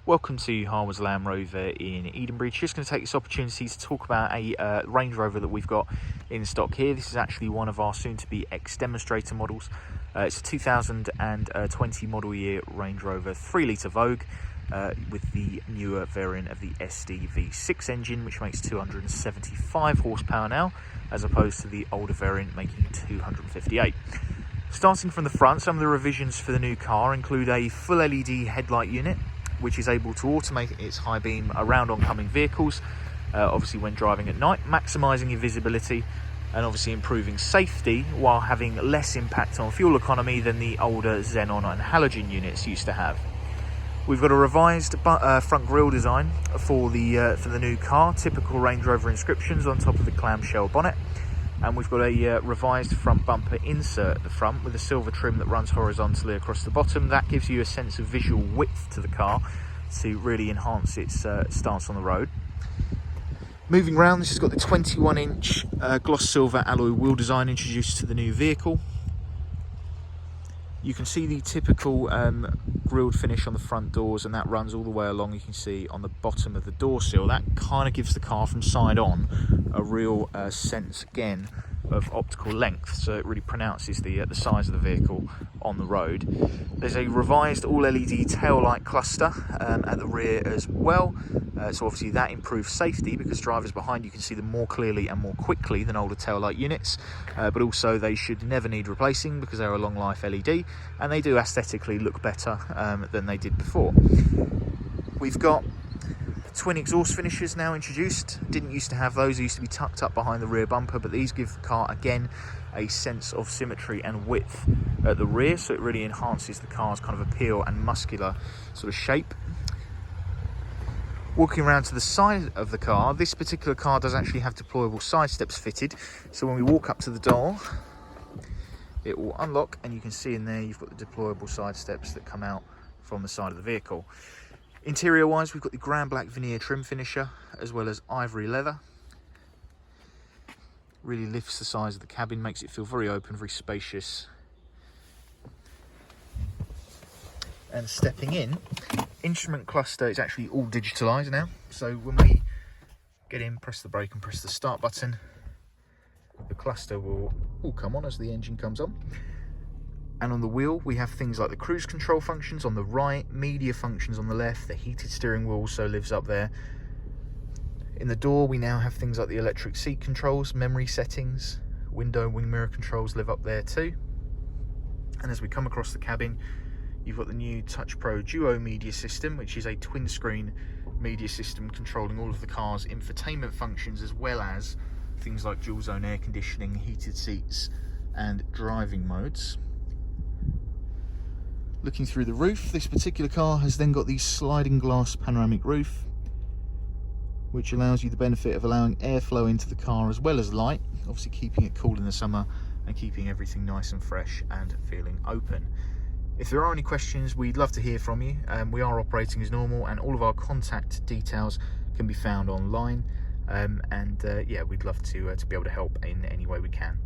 Welcome to Harwood's Land Rover in Edenbridge. Just going to take this opportunity to talk about a Range Rover that we've got in stock here. This is actually one of our soon-to-be ex-demonstrator models. It's a 2020 model year Range Rover 3-litre Vogue with the newer variant of the SD V6 engine, which makes 275 horsepower now, as opposed to the older variant making 258. Starting from the front, some of the revisions for the new car include a full LED headlight unit, which is able to automate its high beam around oncoming vehicles, obviously when driving at night, maximising your visibility and obviously improving safety while having less impact on fuel economy than the older xenon and halogen units used to have. We've got a revised front grille design for the new car, typical Range Rover inscriptions on top of the clamshell bonnet. And we've got a revised front bumper insert at the front with a silver trim that runs horizontally across the bottom. That gives you a sense of visual width to the car to really enhance its stance on the road. Moving round, this has got the 21-inch gloss silver alloy wheel design introduced to the new vehicle. You can see the typical grilled finish on the front doors, and that runs all the way along. You can see on the bottom of the door sill. That kind of gives the car from side on a real sense again of optical length, so it really pronounces the size of the vehicle on the road. There's a revised all LED tail light cluster at the rear as well, so obviously that improves safety because drivers behind you can see them more clearly and more quickly than older tail light units, but also they should never need replacing because they're a long life LED and they do aesthetically look better than they did before. We've got twin exhaust finishers now introduced. Didn't used to have those, they used to be tucked up behind the rear bumper, but these give the car again a sense of symmetry and width at the rear, so it really enhances the car's kind of appeal and muscular sort of shape. Walking around to the side of the car, this particular car does actually have deployable side steps fitted, so when we walk up to the door it will unlock and you can see in there you've got the deployable side steps that come out from the side of the vehicle. Interior wise, we've got the grand black veneer trim finisher as well as ivory leather. Really lifts the size of the cabin, makes it feel very open, very spacious. And stepping in, instrument cluster is actually all digitalised now, so when we get in, press the brake and press the start button, the cluster will all come on as the engine comes on. And on the wheel we have things like the cruise control functions on the right, media functions on the left, the heated steering wheel also lives up there. In the door we now have things like the electric seat controls, memory settings, window and wing mirror controls live up there too. And as we come across the cabin, you've got the new Touch Pro Duo media system, which is a twin screen media system controlling all of the car's infotainment functions as well as things like dual zone air conditioning, heated seats and driving modes. Looking through the roof, this particular car has then got the sliding glass panoramic roof, which allows you the benefit of allowing airflow into the car as well as light, obviously keeping it cool in the summer and keeping everything nice and fresh and feeling open. If there are any questions, we'd love to hear from you. We are operating as normal and all of our contact details can be found online, yeah, we'd love to be able to help in any way we can.